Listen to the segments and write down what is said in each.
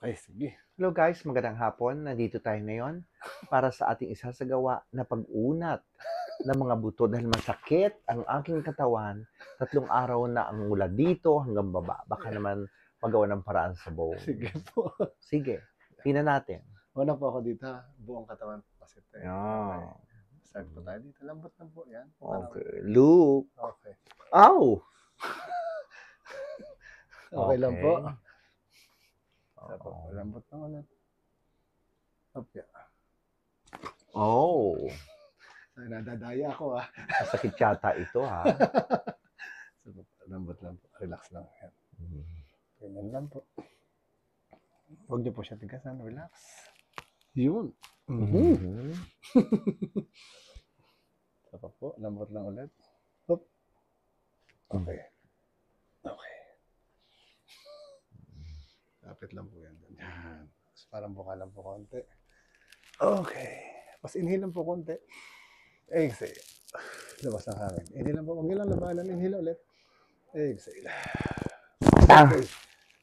Okay, sige. Hello guys, magandang hapon. Nandito tayo ngayon para sa ating isasagawa na pag-unat ng mga buto dahil masakit ang aking katawan. 3 araw na ang mula dito hanggang baba. Baka naman magawa ng paraan sa buong. Sige po. Sige, tingnan natin. Una po ako dito, buong katawan po kasi ito. Ah. Start po tayo dito. Lambot lang po yan. Okay, look. Okay. Ow! Okay lang po. Oo. Lambot lang ulit. Okay. Oh, Nadadaya ako masakit yata ito ha. Lambot lang po. Relax lang. Yan. Ganyan lang po. Huwag niyo po siya tigasan. Relax. Yun. Sapa po. Lambot lang ulit. Hop. Okay. Okay. Lapit lang po yan. Yan. Tapos parang buka lang po konti. Okay. Tapos inhale lang po konti. Exhale. Labas ng hangin. Inhale lang po. Huwag nilang labanan. Inhale ulit. Exhale. Okay.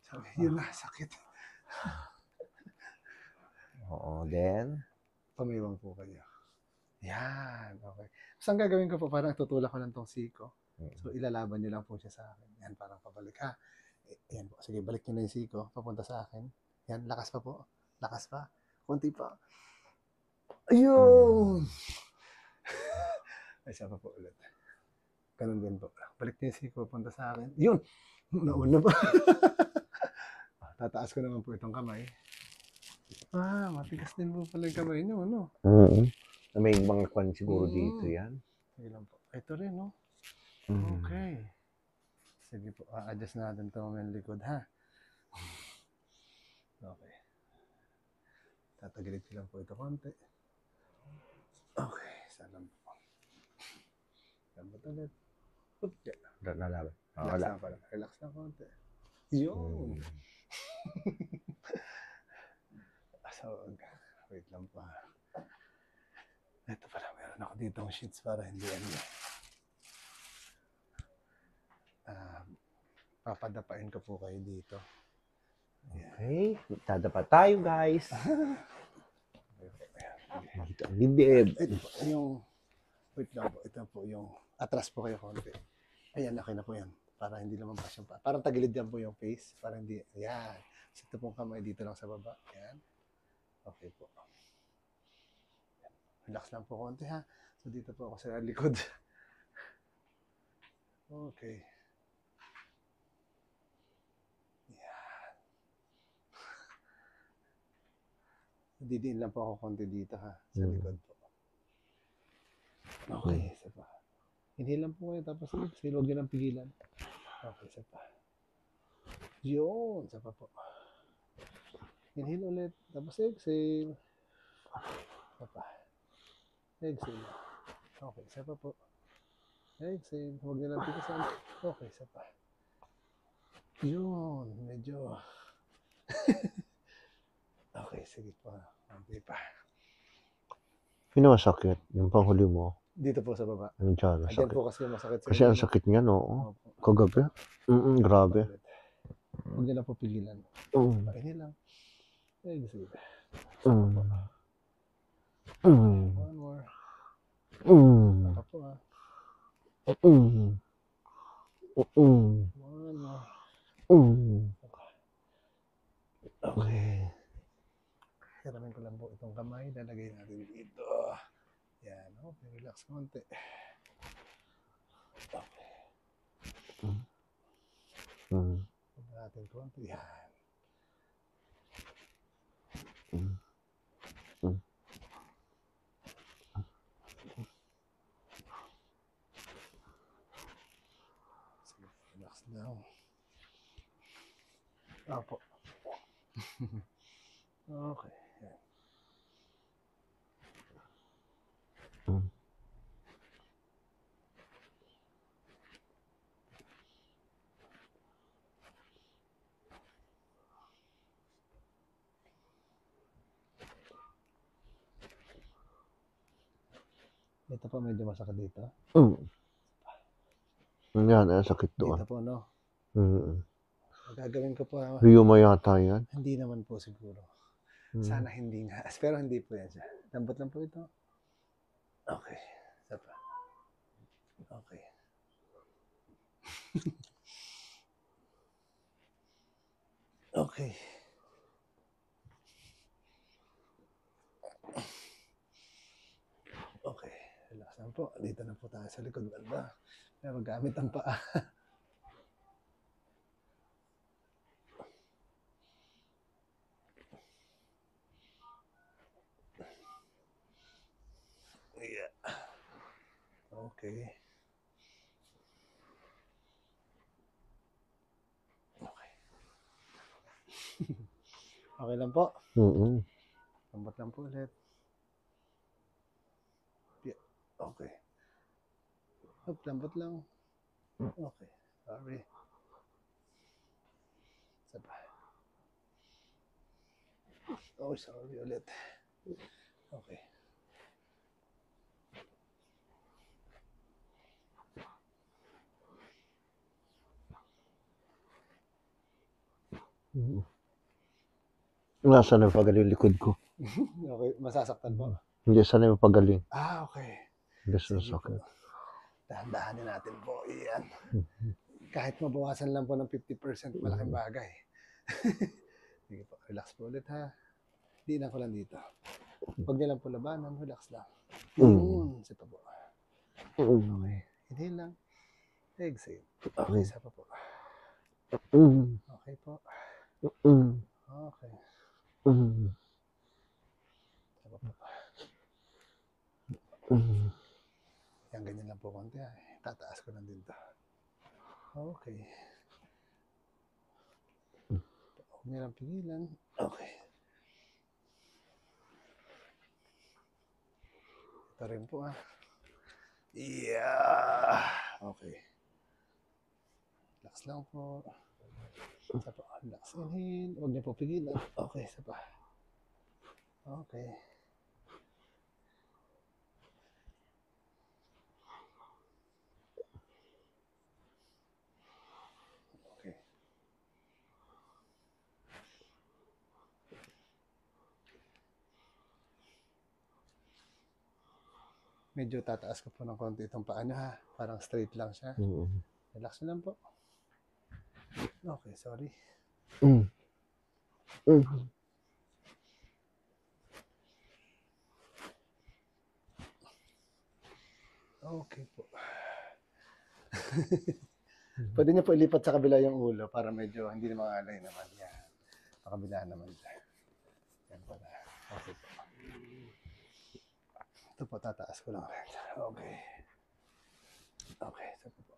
Sabi, yun na. Sakit. Oo, then? Pamiwang po kayo. Yan. Okay. Tapos ang gagawin ko po, parang tutulak ko lang tong siko. So ilalaban nyo lang po siya sa akin. Yan, parang pabalik ha. Yan po. Sige, balik nyo na yung siko. Papunta sa akin. Yan, lakas pa po. Lakas pa. Kunti pa. Ayun! Ay, siya pa po ulit. Ganun din po. Balik nyo yung siko. Papunta sa akin. Yun! Nauna pa. Tataas ko naman po itong kamay. Matigas din po pala yung kamay nyo, ano? May mga kwan siguro dito yan. Sige lang po. Ito rin, no? Okay. Sige po, adjust natin ito mga likod, ha? Okay. Tatagilid ko lang po ito konti. Okay, salam po. Lambot ulit. Oop, yan. Nalaban. Relax lang pala. Relax lang konti. Yun. So, wait lang pa. Ito pala, meron ako dito ng sheets para hindi papadapain ko po kayo dito. Okay, magdadapa tayo guys. Dito ang dibdib. Ito po, wait lang po, ito po yung, atras po kayo konti. Ayan, okay na po yan. Para hindi lumabas yung, parang tagilid yan po yung face. Para hindi, ayan. So, ito pong kamay dito lang sa baba. Ayan. Okay po. Relax lang po konti ha. So, dito po ako sa likod. Okay. Didiin lang po ako konti dito ha, sa likod po. Okay, isa pa. Inhale lang po kayo, tapos huwag nyo lang pigilan. Okay, isa pa. Yun, isa pa po. Inhale ulit, tapos exhale. Isa pa. Exhale. Okay, isa pa po. Exhale, huwag nyo lang tigasan. Okay, isa pa. Yun, medyo... Okay, sige pa. Okay pa. Sino masakit? Yung panghuli mo? Dito po sa baba. Yung dyan, Ayan sakit. po kasi masakit sa Kasi ang sakit niya, no? Kagabi. Grabe. Huwag nila po pigilan. Pahingi lang. Exhale. One more. Saka po ha. One more. Okay. Hiramin ko lang po itong kamay. Lalagay natin dito. Yan. Okay. Relax konti. Okay. Huwag natin konti. Yan. Sige. Relax now. Opo. Okay. Ito pa medyo masakit dito. Yan, sakit to. Dito po, no? Gagawin ko po, Ryuma yata yan. hindi naman po siguro. Hmm. Sana hindi nga. Pero hindi po yan siya. Lambot lang po ito. Okay. Isa pa. Okay. Okay. Okay. Relax lang po. Dito na po tayo sa likod banda. Pero gamit ang paa. Yeah. Okay. Okay. Okay lang po. Mm-mm. Lambot lang po ulit. Yeah. Okay. Up, lambot lang. Okay. Sorry. Isa pa. Oh, sorry ulit. Okay. Mm. Nasaan na pagaling yung likod ko? Okay. Masasaktan po. Hindi, sana yung pagaling. Ah, okay. Gusto Sige sa po. sakit. Dahan-dahanin natin po. Iyan. Kahit mabawasan lang po ng 50%, malaking bagay. Sige po. Relax po ulit ha. Diinan ko lang dito. Huwag niyo lang po labanan. Relax lang. Isa pa po. Okay. Inhale lang. Exhale. Okay. Isa pa po. Okay po. Okay. Isa pa po. Yan, ganyan lang po konti ha. Tataas ko lang din to. Okay. Huwag niyo lang pigilan. Okay. Ito rin po ha. Yeah. Okay. Relax lang po. Isa pa. Relax. Inhale. Huwag niyo po pigilan. Okay. Isa pa. Okay. Okay. Medyo tataas ko po ng konti itong paa niyo ha. Parang straight lang siya. Relax lang po. Okay, sorry. Okay po. Pwede niyo po ilipat sa kabila yung ulo para medyo hindi na makalay naman. Yan. Pakabilaan naman siya. Yan pala. Okay po. Ito po, tataas ko lang rin. Okay. Okay, ito po.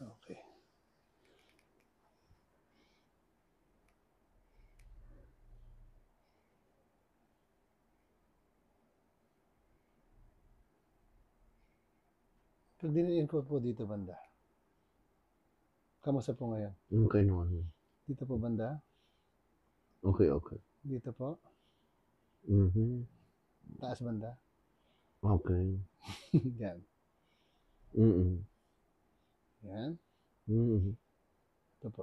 Okay. Pag diniin ko po dito banda. Kamusta po ngayon? Okay naman. Dito po banda? Okay, okay. Dito po? Taas banda? Okay. Yan. Yan. Ito po.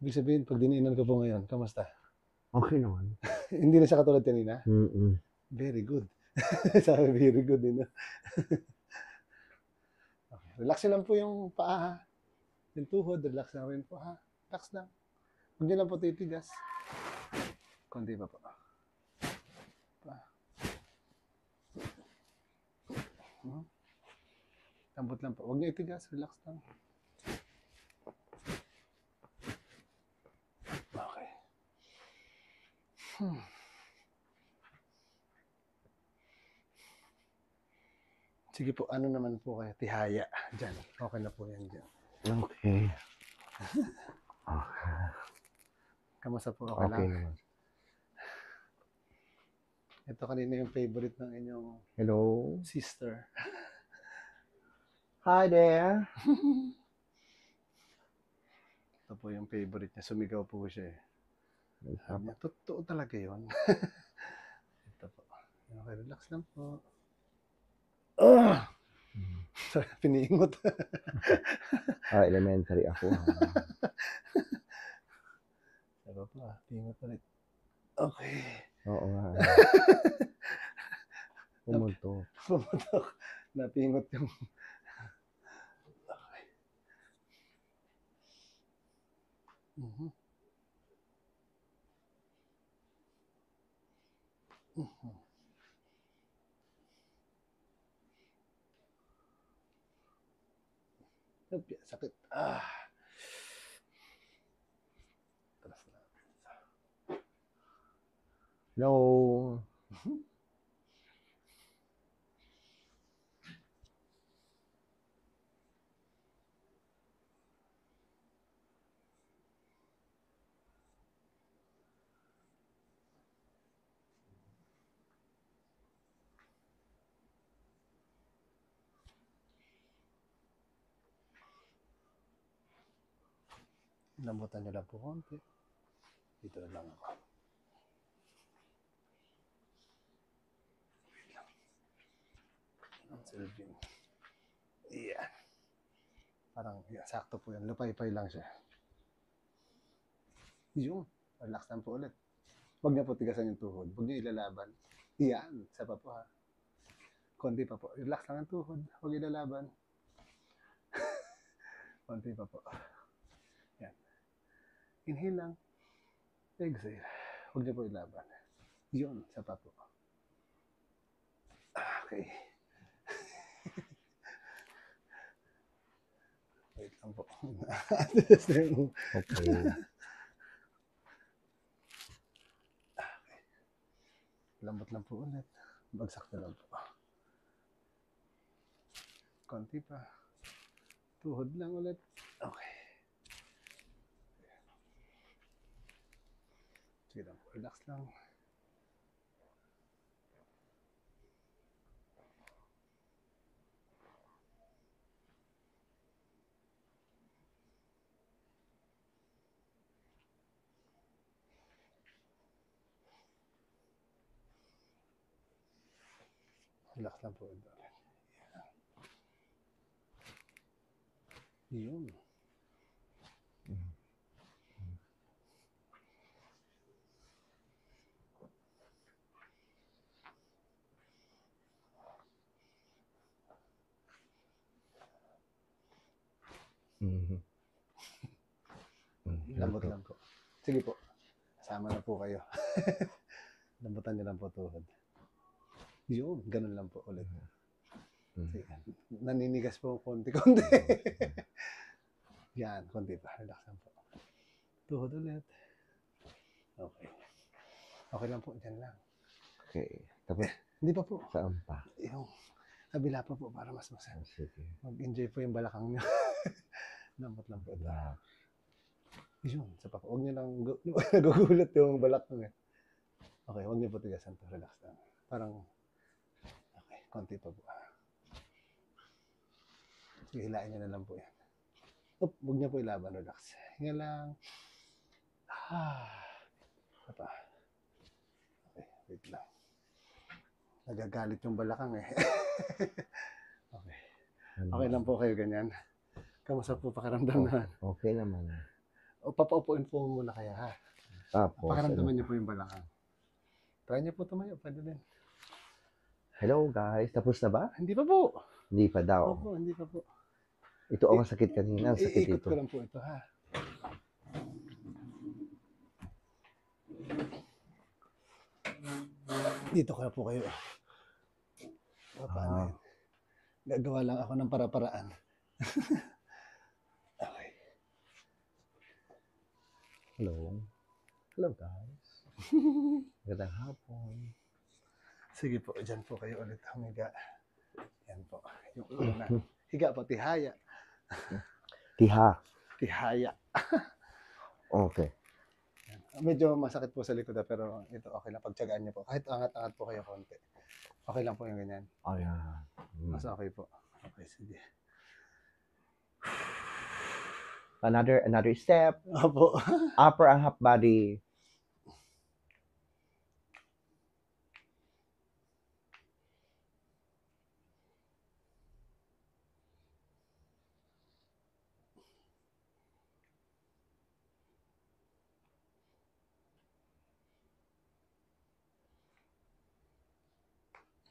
Ibig sabihin, pag diniinan ko po ngayon, kamusta? Okay naman. Hindi na siya katulad kanina? Very good. Sabi, very good din. Okay. Relax lang po yung paa ha. Yung tuhod, relax lang rin po ha. Relax lang. Huwag niyo lang po titigas. Konti pa po. Lambot lang po. Huwag niyo itigas. Relax lang. Okay. Sige po, ano naman po kayo? Tihaya. Diyan. Okay na po yan dyan. Okay. Kamusta po? Okay Okay lang? naman. Ito kanina yung favorite ng inyong Hello? sister. Hi there. Ito po yung favorite niya. Sumigaw po siya eh. Sabi niya, totoo talaga yun. Ito po. Okay, relax lang po. Piniingot. Elementary ako. Sarap pa. Pingot ulit. Okay. Oo nga. Pumunto. Pumutok. Napingot yung... Okay. Mhm. Mhm. Sakit. Talas na. Hello. Lambutan nyo lang po konti. Dito na lang ako. Wait lang. Ang serving. Yan. Parang sakto po yan. Lupay-pay lang siya. Yung. Relax lang po ulit. Huwag niya po tigasan yung tuhod. Huwag niyo ilalaban. Yan. Isa pa po ha. Konti pa po. Relax lang ang tuhod. Huwag ilalaban. Konti pa po. Yan. Inhale lang. Exhale. Huwag niyo po ilaban. Yun. Isa pa po. Okay. Wait lang po. Okay. Lambot lang po ulit. Bagsak na lang po. Konti pa. Tuhod lang ulit. Okay. Sige lang po. Relax lang. Relax lang po ulit. Yun. Lambot lang po. Sige po. Kasama na po kayo. Lambutan niyo lang po tuhod. Yun. Ganun lang po ulit. Sige. Naninigas po konti-konti. Yan. Konti pa. Relax lang po. Tuhod ulit. Okay. Okay lang po. Diyan lang. Okay. Tapos, Hindi pa po. saan pa? Yung kabila pa po para mas masaya. Sige. Mag-enjoy po yung balakang niyo. Lambot lang po. Relax. Yun. Sa pa po. Huwag niyo lang nagugulat yung balakang niyo. Okay. Huwag niyo po tigasan to. Relax lang. Parang okay. Konti pa po. Sige, hilain niyo na lang po yan. Huwag niyo po ilaban. Relax. Hinga lang. Apa. Okay. Wait lang. Nagagalit yung balakang eh. Okay. Okay lang po kayo ganyan. Kamusta po pakiramdam naman? Okay naman. O papaupuin po muna kaya ha. Tapos, Pakiramdaman niyo po yung balakang. Try niyo po tumayo. Pwede din. hello guys. Tapos na ba? Hindi pa po. Hindi pa daw. Opo, hindi pa po. Ito ang sakit kanina. Ang sakit Iikot ito. ko lang po ito ha. Dito ka na po kayo. Paano yun? Gagawa lang ako ng para-paraan. Okay. Hello. Hello guys. Magandang hapon. Sige po, dyan po kayo ulit humiga. Yan po. Yung una. Higa po, tihaya. Tiha. Tihaya. Okay. Yan. Medyo masakit po sa likod pero ito okay lang. Pagtsagaan niyo po. Kahit angat-angat po kayo konti. Okay lang po yung ganyan. Ayan. Mas okay po. Okay, sige. Another step. Opo. Upper and half body.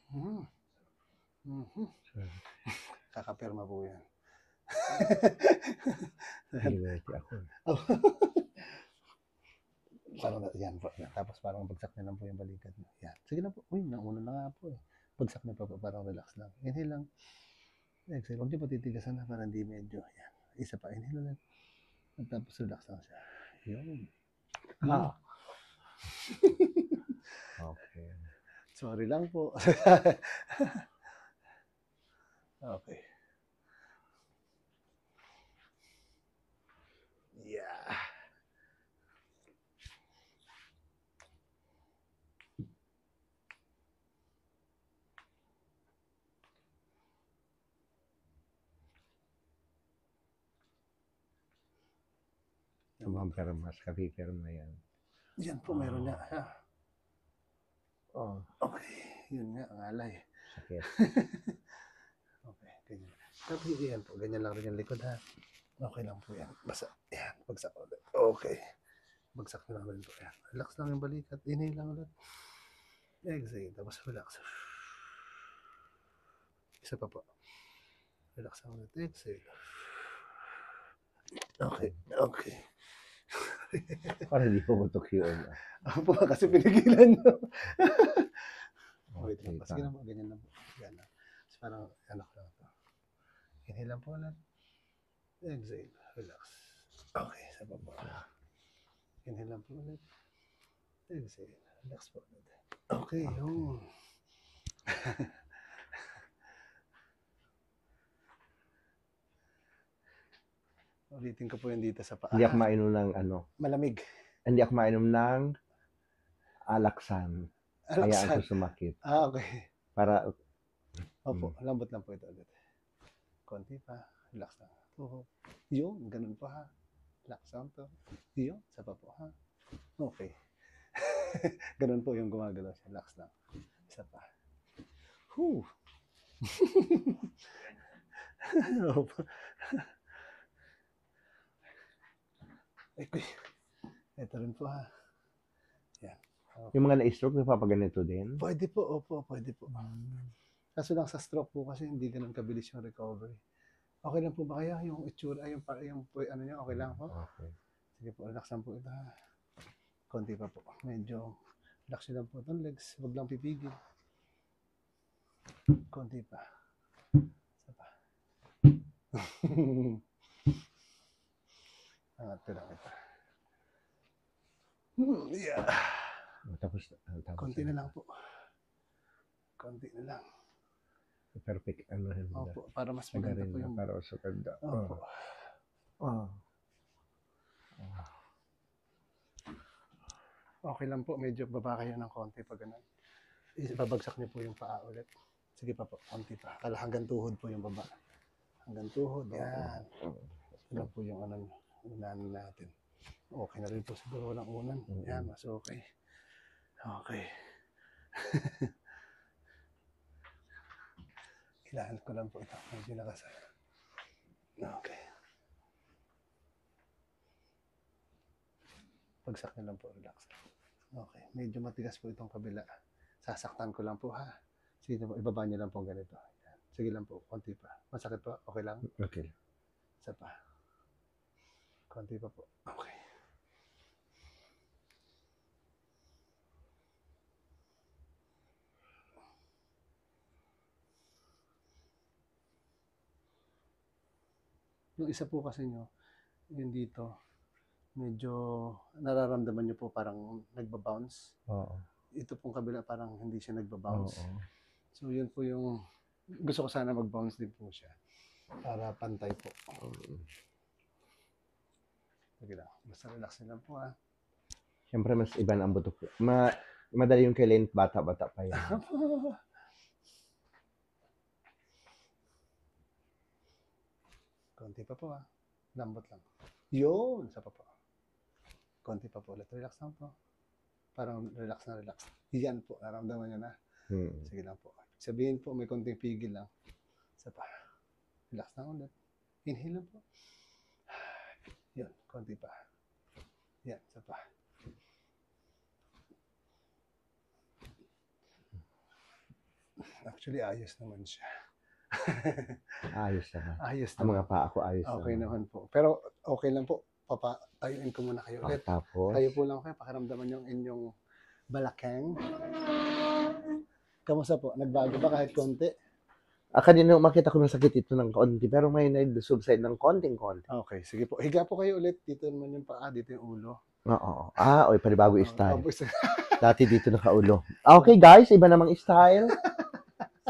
Mhm. Mhm. Kakapirma po yan. Ready ako. Parang yan po. Tapos parang bagsak na lang po yung balikat niyo. Yan. Sige na po. Uy, nauna na nga po eh. Bagsak na po. Parang relax lang. Inhale lang. Exhale. Huwag niyo patitigasan na para hindi medyo. Yan. Isa pa. Inhale ulit. At tapos relax lang siya. Yun. Ah. Okay. Sorry lang po. Okay. Yeah. Sumamperma, kapipirma yan. Yan po, meron nga. Oh, Okay. Yun nga, ang alay. sakit. Okay, ganyan. Tapos yan po, ganyan lang rin yung likod ha. Okay lang po yan. Basta, yan, bagsak ulit. Okay. Bagsak na lang rin po yan. Relax lang yung balikat. Inhale lang ulit. Exhale, tapos relax. Isa pa po. Relax lang ulit. Exhale. Okay, okay. Para di ko matok yun. Ako po, kasi pinigilan nyo. Wait lang. Okay, Sige na po, ganyan lang po. Yan lang. Tapos parang, ano ko lang ito. Inhale lang po ulit. Exhale. Relax. Okay, isa pa po. Inhale lang po ulit. Exhale. Relax po ulit. Okay, yun. Ulitin ko po yun dito sa paa. Hindi ako mainom ng ano. Malamig. Hindi ako mainom ng alaksan. Kaya ako sumakit. Okay. Para, Opo, lambot lang po ito ulit. Konti pa. Relax lang. Oo. Yun, ganun pa ha. Relax lang to. Yun, sa pa po ha. Okay. Ganun po yung gumagalaw siya. Relax lang. Isa pa. Whew. Opo. Ito rin po ha. Yan. Okay. yung mga na-stroke, napapaganito din. Pwede po, opo, pwede po. Kaso lang sa stroke po kasi hindi ganun kabilis yung recovery. Okay lang po ba kaya yung itsura, yung ano niya, okay lang po? Okay. Sige po, relax lang po ito ha. Konti pa po. Medyo relax lang po itong legs. Huwag lang pipigil. Konti pa. Isa pa. Angat ko lang ito. Yeah. Tapos Konti na lang po. Konti na lang. perfect ano rin. Opo, para mas maganda po yung... Para sa ganda. Opo. Okay lang po, medyo baba kayo ng konti pag ganun. Babagsak niyo po yung paa ulit. Sige pa po, konti pa. Hanggang tuhod po yung baba. Hanggang tuhod, yan. Ito po yung ano natin. Okay na rin po siguro ng unan. Yan, mas okay. Okay. Kailangan ko lang po ito. Medyo nakasal. Okay. Pagsak na lang po, relax. Okay. Medyo matigas po itong kabila. Sasaktan ko lang po ha. Sige po, ibaba niyo lang po ganito. Yan. Sige lang po, konti pa. Masakit pa? Okay lang? Okay. Isa pa. Konti pa po. Okay. Yung isa po kasi nyo, yun dito, medyo nararamdaman nyo po parang nagbabounce. Oo. Ito pong kabila parang hindi siya nagbabounce. Oo. So yun po yung, gusto ko sana mag-bounce din po siya. Para pantay po. Sige lang, basta relax na lang po ha. Siyempre mas iba na ang buto. Madali yung kailan bata-bata pa yan. Konti pa po ha. Lambot lang. Yun! Isa pa po. Konti pa po ulit. Relax lang po. Parang relax na relax. Yan po. Naramdaman nyo na. Sige lang po. Sabihin po, may konting pigil lang. Isa pa. Relax lang ulit. Inhale lang po. Yun. Konti pa. Yan. Isa pa. Actually, ayos naman siya. Ayos naman. Ayos Ang mga naman. paa ko ayos Okay naman. naman po. Pero okay lang po. Papatayuin ko muna kayo ulit. Tapos, Tayo po lang kayo. Pakiramdaman yung inyong balakang. Kamusta po? Nagbago ba kahit konti? kanina umakit ako ng sakit ito ng konti, pero may nag-subside ng konting-konti. Okay, sige po. Higa po kayo ulit. Dito naman yung paa, dito yung ulo. Oo. Oy, panibago style. Tapos, Dati dito nakaulo. Okay guys, iba namang style.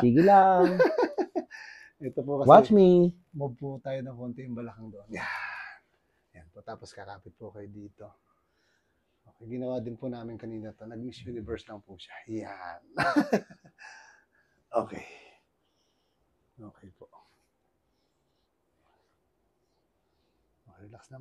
Sige lang. ito po kasi, Watch me. move po tayo ng konti yung balakang doon. Yan. Yan po. Tapos kakapit po kayo dito. Okay, ginawa din po namin kanina to. Nag-Miss Universe lang po siya. Yan. Okay. Okay po. Okay, relax na.